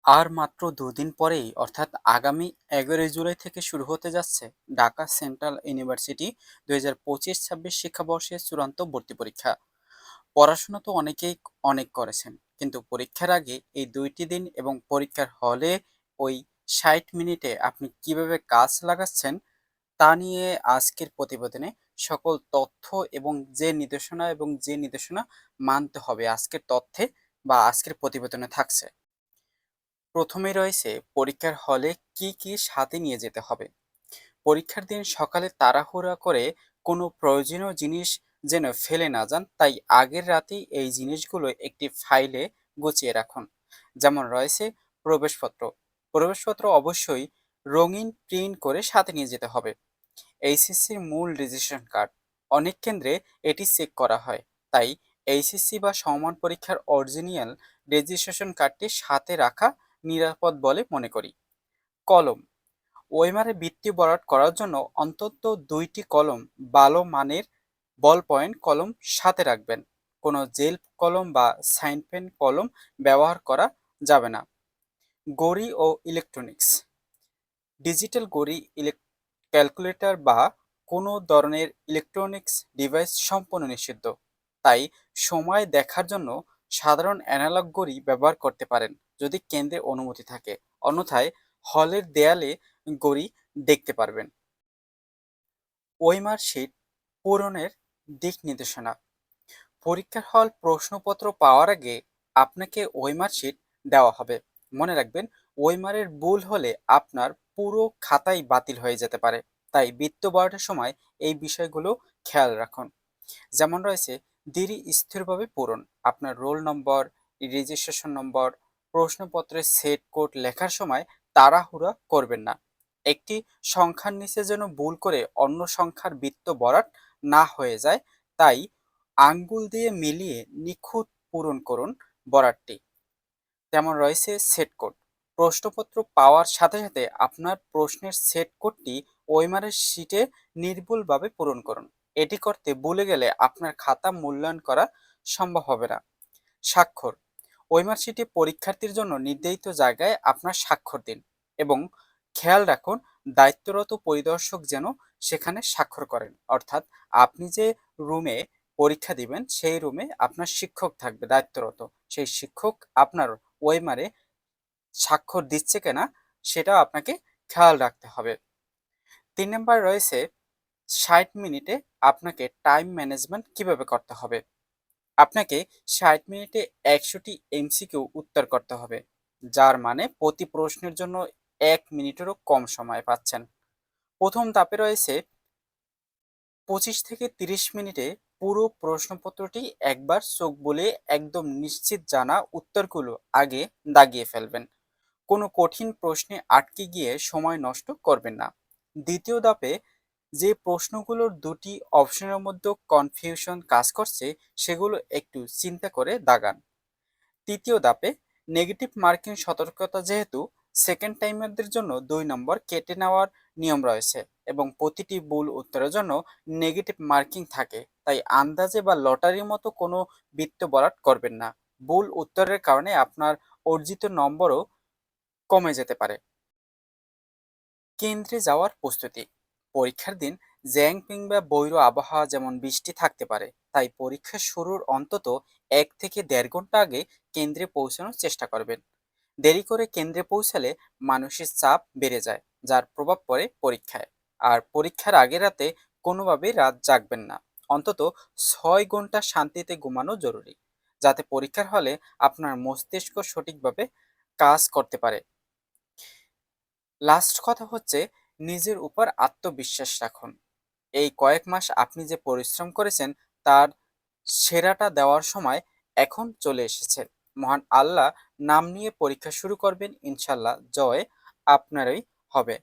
আর মাত্র দুদিন পরেই অর্থাৎ আগামী ১১ জুলাই থেকে শুরু হতে যাচ্ছে ঢাকা সেন্ট্রাল ইউনিভার্সিটি ২০২৫-২৬ শিক্ষাবর্ষের চূড়ান্ত ভর্তি পরীক্ষা। পড়াশোনা তো অনেকেই অনেক করেছেন, কিন্তু পরীক্ষার আগে এই ২টি দিন এবং পরীক্ষার হলে ওই ৬০ মিনিটে আপনি কিভাবে কাজ লাগাচ্ছেন তা নিয়ে আজকের প্রতিবেদনে সকল তথ্য এবং যে নির্দেশনা মানতে হবে আজকের তথ্যে বা আজকের প্রতিবেদনে থাকছে। প্রথমে রয়েছে পরীক্ষার হলে কি কি সাথে নিয়ে যেতে হবে। পরীক্ষার দিন সকালে তাড়াহুড়া করে কোনো প্রয়োজনীয় জিনিস যেন ফেলে না যান, তাই আগের রাতেই এই জিনিসগুলো একটি ফাইলে গুছিয়ে রাখুন। যেমন রয়েছে প্রবেশপত্র। প্রবেশপত্র অবশ্যই রঙিন প্রিন্ট করে সাথে নিয়ে যেতে হবে। এইচএসসির মূল রেজিস্ট্রেশন কার্ড, অনেক কেন্দ্রে এটি চেক করা হয়, তাই এইচএসসি বা সমমান পরীক্ষার অরিজিনাল রেজিস্ট্রেশন কার্ডটি সাথে রাখা নিরাপদ বলে মনে করি। কলম, ওয়েমারে বৃত্তি বরাদ করার জন্য অন্তত ২টি কলম ভালো মানের বল পয়েন্ট কলম সাথে রাখবেন। কোনো জেল কলম বা সাইন পেন কলম ব্যবহার করা যাবে না। ঘড়ি ও ইলেকট্রনিক্স, ডিজিটাল ঘড়ি, ক্যালকুলেটর বা কোনো ধরনের ইলেকট্রনিক্স ডিভাইস সম্পূর্ণ নিষিদ্ধ, তাই সময় দেখার জন্য সাধারণ অ্যানালগ ঘড়ি ব্যবহার করতে পারেন যদি কেন্দ্রে অনুমতি থাকে, অন্যথায় হলের দেয়ালে ঘড়ি দেখতে পারবেন। ওয়েমার শিট পূরণের দিক নির্দেশনা, পরীক্ষার হল প্রশ্নপত্র পাওয়ার আগে আপনাকে ওয়েমার শিট দেওয়া হবে। মনে রাখবেন, ওয়েমারের ভুল হলে আপনার পুরো খাতাই বাতিল হয়ে যেতে পারে, তাই বৃত্ত বরাটের সময় এই বিষয়গুলো খেয়াল রাখুন। যেমন রয়েছে দেরি স্থিরভাবে পূরণ, আপনার রোল নম্বর, রেজিস্ট্রেশন নম্বর, প্রশ্নপত্রের সেট কোড লেখার সময় তাড়াহুড়া করবেন না। একটি সংখ্যার নিচে যেন ভুল করে অন্য সংখ্যার বৃত্ত বরাট না হয়ে যায়, তাই আঙ্গুল দিয়ে মিলিয়ে নিখুঁত পূরণ করুন বরাটটি। যেমন রয়েছে সেট কোড, প্রশ্নপত্র পাওয়ার সাথে সাথে আপনার প্রশ্নের সেট কোডটি ওয়েমারের শিটে নির্ভুলভাবে পূরণ করুন। এটি করতে ভুলে গেলে আপনার খাতা মূল্যায়ন করা সম্ভব হবে না। স্বাক্ষর, ওয়েমার শিটে পরীক্ষার্থীর জন্য নির্ধারিত জায়গায় আপনার স্বাক্ষর দিন এবং খেয়াল রাখুন দায়িত্বরত পরিদর্শক যেন সেখানে স্বাক্ষর করেন, অর্থাৎ আপনি যে রুমে পরীক্ষা দিবেন সেই রুমে আপনার শিক্ষক থাকবে দায়িত্বরত, সেই শিক্ষক আপনার ওয়েমারে স্বাক্ষর দিচ্ছে কিনা সেটাও আপনাকে খেয়াল রাখতে হবে। ৩ নম্বর রয়েছে ৬০ মিনিটে আপনাকে টাইম ম্যানেজমেন্ট কিভাবে করতে হবে। আপনাকে ৬০ মিনিটে ১০০টি এমসিকিউ উত্তর করতে হবে, যার মানে প্রতি প্রশ্নের জন্য ১ মিনিটেরও কম সময় পাচ্ছেন। প্রথম ধাপে রয়েছে ২৫ থেকে ৩০ মিনিটে পুরো প্রশ্নপত্রটি একবার চোখ বুলিয়ে একদম নিশ্চিত জানা উত্তরগুলো আগে দাগিয়ে ফেলবেন। কোনো কঠিন প্রশ্নে আটকে গিয়ে সময় নষ্ট করবেন না। দ্বিতীয় ধাপে যে প্রশ্নগুলোর দুটি অপশনের মধ্যে কনফিউশন কাজ করছে সেগুলো একটু চিন্তা করে দাগান। তৃতীয় ধাপে নেগেটিভ মার্কিং সতর্কতা, যেহেতু সেকেন্ড টাইমারদের জন্য ২ নম্বর কেটে নেওয়ার নিয়ম রয়েছে এবং প্রতিটি ভুল উত্তরের জন্য নেগেটিভ মার্কিং থাকে, তাই আন্দাজে বা লটারির মতো কোনো বৃত্ত বরাট করবেন না। ভুল উত্তরের কারণে আপনার অর্জিত নম্বরও কমে যেতে পারে। কেন্দ্রে যাওয়ার প্রস্তুতি, পরীক্ষার দিন জ্যাং কিংবা বৈরী আবহাওয়া যেমন বৃষ্টি থাকতে পারে, তাই পরীক্ষা শুরুর অন্তত ১ থেকে ১.৫ ঘন্টা আগে কেন্দ্রে পৌঁছানোর চেষ্টা করবেন। দেরি করে কেন্দ্রে পৌঁছালে মানসিক চাপ বেড়ে যায়, যার প্রভাব পড়ে পরীক্ষায়। আর পরীক্ষার আগের রাতে কোনোভাবেই রাত জাগবেন না, অন্তত ৬ ঘন্টা শান্তিতে ঘুমানো জরুরি, যাতে পরীক্ষার হলে আপনার মস্তিষ্ক সঠিকভাবে কাজ করতে পারে। লাস্ট কথা হচ্ছে, নিজের উপর আত্মবিশ্বাস রাখুন। এই কয়েক মাস আপনি যে পরিশ্রম করেছেন তার সেরাটা দেওয়ার সময় এখন চলে এসেছে। মহান আল্লাহ নাম নিয়ে পরীক্ষা শুরু করবেন, ইনশাল্লাহ জয় আপনারই হবে।